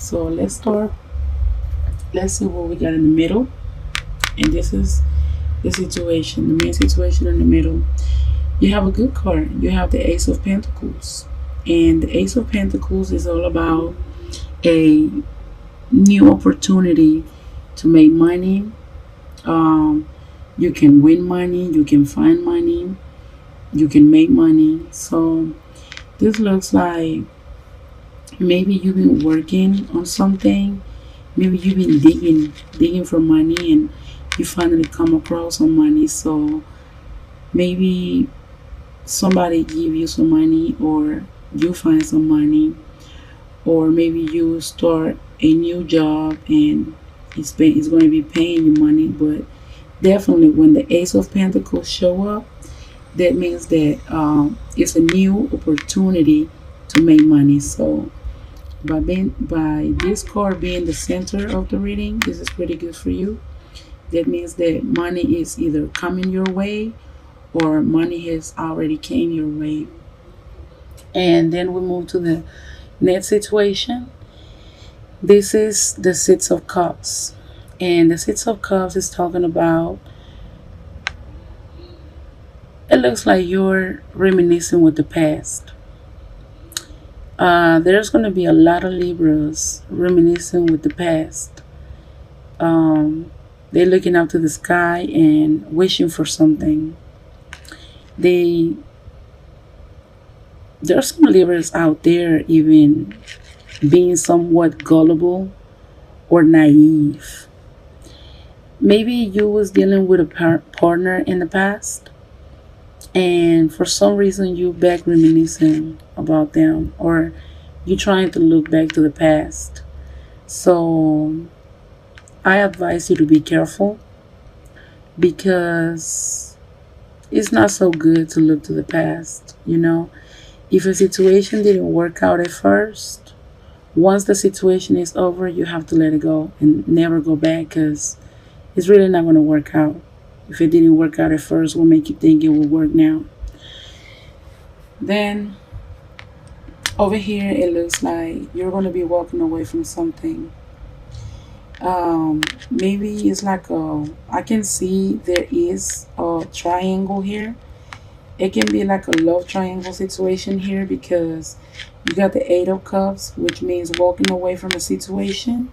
So let's start. Let's see what we got in the middle. And this is the situation, the main situation in the middle. You have a good card. You have the Ace of Pentacles. And the Ace of Pentacles is all about a new opportunity to make money. Um, you can win money, you can find money, you can make money. So this looks like maybe you've been working on something. Maybe you've been digging for money, and you finally come across some money. So maybe somebody give you some money, or you find some money, or maybe you start a new job and it's going to be paying you money. But definitely when the Ace of Pentacles show up, that means that it's a new opportunity to make money. So by this card being the center of the reading, this is pretty good for you. That means that money is either coming your way or money has already came your way. And then we move to the next situation. This is the Six of Cups. And the Six of Cups is talking about, it looks like you're reminiscing with the past. There's going to be a lot of Libras reminiscing with the past. They're looking up to the sky and wishing for something. There's some Libras out there even being somewhat gullible or naive. Maybe you was dealing with a partner in the past, and for some reason you back reminiscing about them, or you trying to look back to the past. So I advise you to be careful, because it's not so good to look to the past. If a situation didn't work out at first, once the situation is over, you have to let it go and never go back, because it's really not going to work out. If it didn't work out at first, what make you think it will work now? Then over here, it looks like you're going to be walking away from something. Maybe it's like I can see there is a triangle here. It can be like a love triangle situation here, because you got the Eight of Cups, which means walking away from a situation,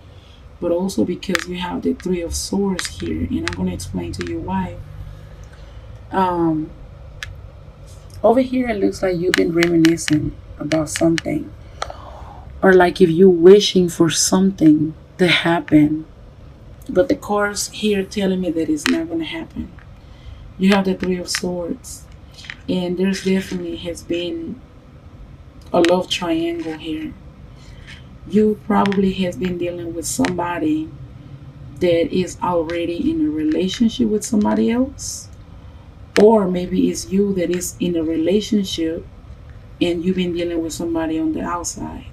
but also because you have the Three of Swords here, and I'm going to explain to you why. Over here, it looks like you've been reminiscing about something, or like if you're wishing for something to happen, but the cards here telling me that it's not going to happen. You have the Three of Swords, and there's definitely has been a love triangle here. You probably has been dealing with somebody that is already in a relationship with somebody else, or maybe it's you that is in a relationship and you've been dealing with somebody on the outside.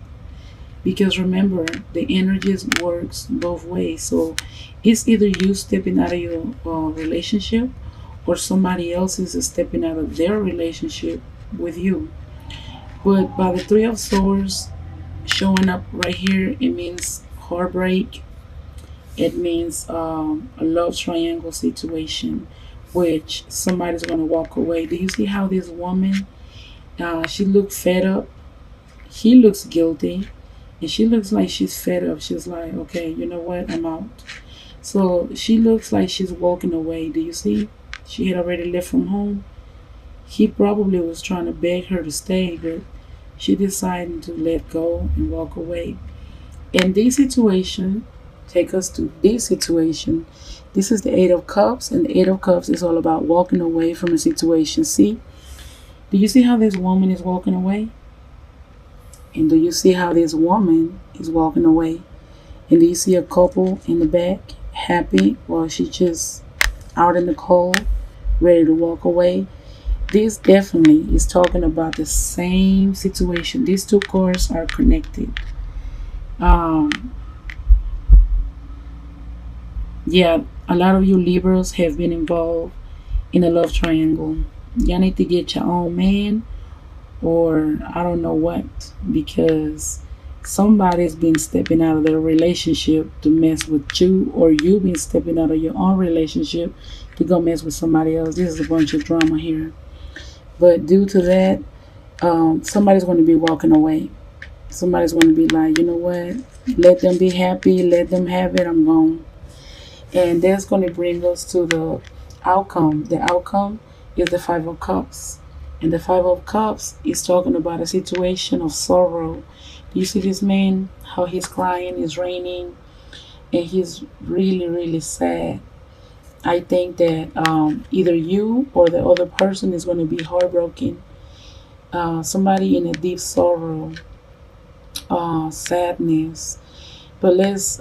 Because remember, the energies works both ways. So it's either you stepping out of your relationship, or somebody else is stepping out of their relationship with you. But by the Three of Swords showing up right here, it means heartbreak. It means a love triangle situation, which somebody's going to walk away. Do you see how this woman, she looks fed up? He looks guilty, and she looks like she's fed up. She's like, okay, you know what, I'm out. So she looks like she's walking away. Do you see? She had already left from home. He probably was trying to beg her to stay, but she decided to let go and walk away. In this situation, take us to this situation. This is the Eight of Cups, and the Eight of Cups is all about walking away from a situation. See? Do you see how this woman is walking away? And do you see how this woman is walking away? And do you see a couple in the back, happy, while she just out in the cold, ready to walk away? This definitely is talking about the same situation. These two cards are connected. Yeah, a lot of you Libras have been involved in a love triangle. Y'all need to get your own man, or I don't know what, because somebody's been stepping out of their relationship to mess with you, or you been stepping out of your own relationship to go mess with somebody else. This is a bunch of drama here. But due to that, somebody's going to be walking away. Somebody's going to be like, you know what? Let them be happy. Let them have it. I'm gone. And that's going to bring us to the outcome. The outcome is the Five of Cups. And the Five of Cups is talking about a situation of sorrow. Do you see this man? How he's crying, it's raining, and he's really, really sad. I think that either you or the other person is going to be heartbroken. Somebody in a deep sorrow, sadness. But let's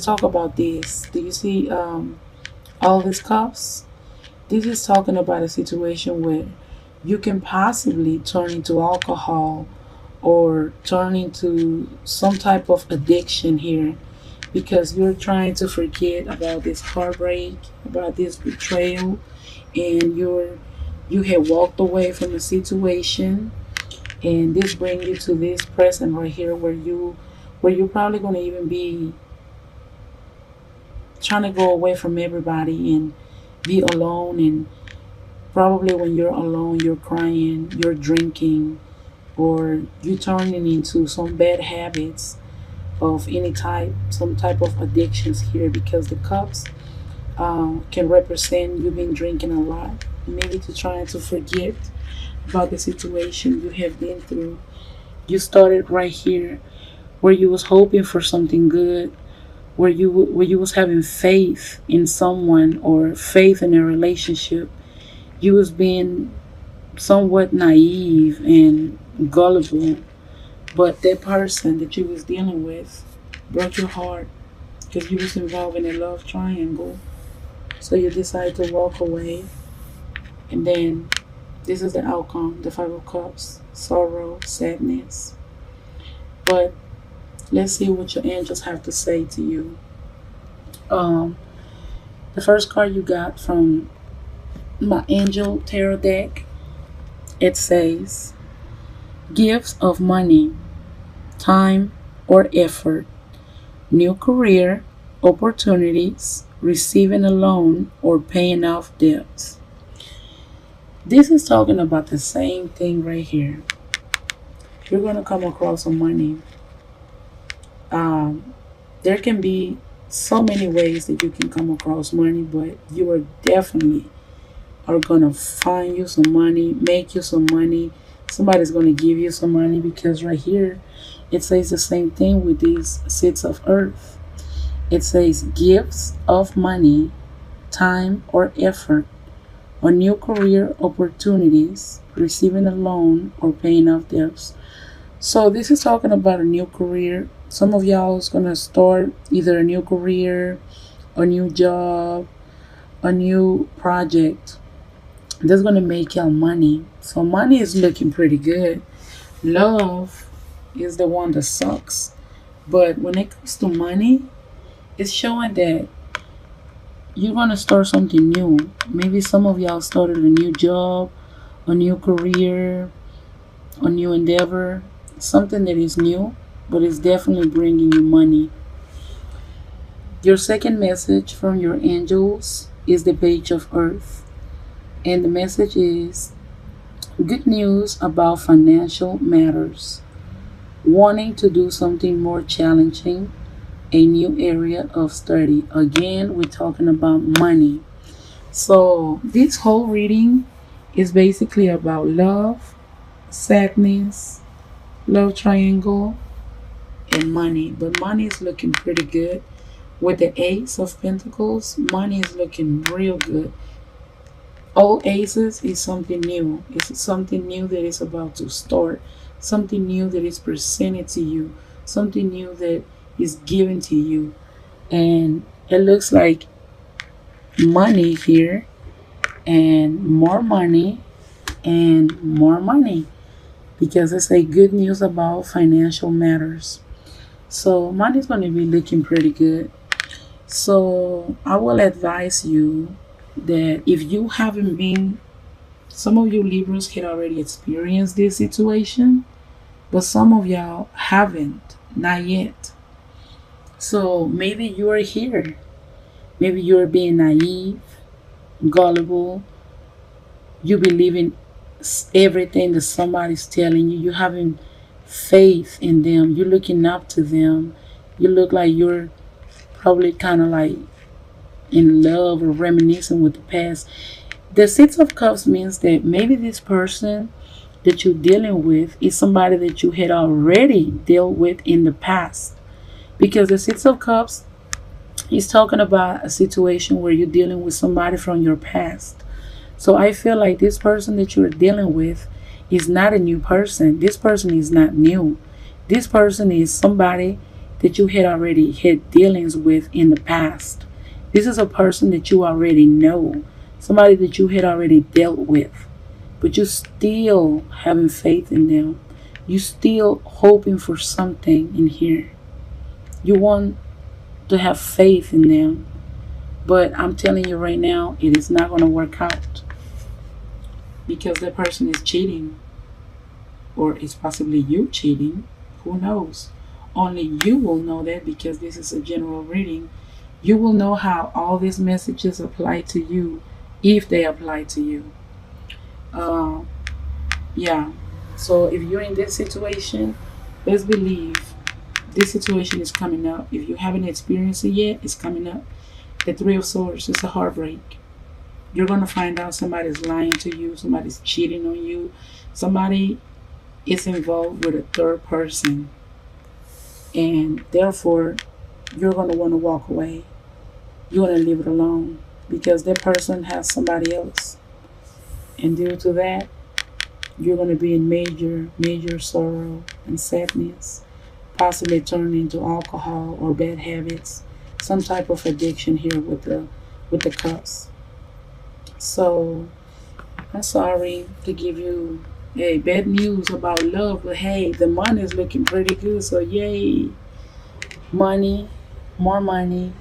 talk about this. Do you see all these cups? This is talking about a situation where you can possibly turn into alcohol or turn into some type of addiction here, because you're trying to forget about this heartbreak, about this betrayal, and you have walked away from the situation, and this brings you to this present right here where you're probably going to even be trying to go away from everybody and be alone. And probably when you're alone, you're crying, you're drinking, or you turning into some bad habits of any type, some type of addictions here, because the cups can represent you been drinking a lot, maybe to trying to forget about the situation you have been through. You started right here where you was hoping for something good, where you was having faith in someone or faith in a relationship. You was being somewhat naive and gullible, but that person that you was dealing with broke your heart because you was involved in a love triangle. So you decided to walk away, and then this is the outcome: the Five of Cups, sorrow, sadness. But let's see what your angels have to say to you. Um, the first card you got from my angel tarot deck, it says gifts of money, time, or effort, new career opportunities, receiving a loan, or paying off debts. This is talking about the same thing right here. You're going to come across some money. There can be so many ways that you can come across money, but you are definitely are going to find you some money, make you some money. Somebody's going to give you some money, because right here it says the same thing with these seeds of earth. It says gifts of money, time, or effort, or new career opportunities, receiving a loan, or paying off debts. So this is talking about a new career. Some of y'all is going to start either a new career, a new job, a new project that's going to make y'all money. So money is looking pretty good. Love is the one that sucks. But when it comes to money, it's showing that you're going to start something new. Maybe some of y'all started a new job, a new career, a new endeavor, something that is new, but it's definitely bringing you money. Your second message from your angels is the Page of Earth. And the message is good news about financial matters, wanting to do something more challenging, a new area of study. Again, we're talking about money. So this whole reading is basically about love, sadness, love triangle, and money. But money is looking pretty good. With the Ace of Pentacles, money is looking real good. All aces is something new. It's something new that is about to start. Something new that is presented to you. Something new that is given to you. And it looks like money here, and more money, and more money, because it's a good news about financial matters. So money is going to be looking pretty good. So I will advise you that if you haven't been, some of you Libras had already experienced this situation, but some of y'all haven't, not yet. So maybe you are here. Maybe you're being naive, gullible. You believe in everything that somebody's telling you. You having faith in them. You're looking up to them. You look like you're probably kind of like in love or reminiscing with the past. The Six of Cups means that maybe this person that you're dealing with is somebody that you had already dealt with in the past. Because the Six of Cups is talking about a situation where you're dealing with somebody from your past. So I feel like this person that you're dealing with is not a new person. This person is not new. This person is somebody that you had already had dealings with in the past. This is a person that you already know, somebody that you had already dealt with, but you still having faith in them. You still hoping for something in here. You want to have faith in them, but I'm telling you right now, it is not going to work out because that person is cheating, or it's possibly you cheating. Who knows? Only you will know that because this is a general reading. You will know how all these messages apply to you if they apply to you. Uh, yeah. So if you're in this situation, let's believe this situation is coming up. If you haven't experienced it yet, it's coming up. The Three of Swords is a heartbreak. You're going to find out somebody's lying to you, somebody's cheating on you, somebody is involved with a third person, and therefore you're going to want to walk away. You want to leave it alone because that person has somebody else, and due to that, you're going to be in major sorrow and sadness, possibly turn into alcohol or bad habits, some type of addiction here with the cups. So I'm sorry to give you bad news about love, but hey, the money is looking pretty good. So yay, money, more money.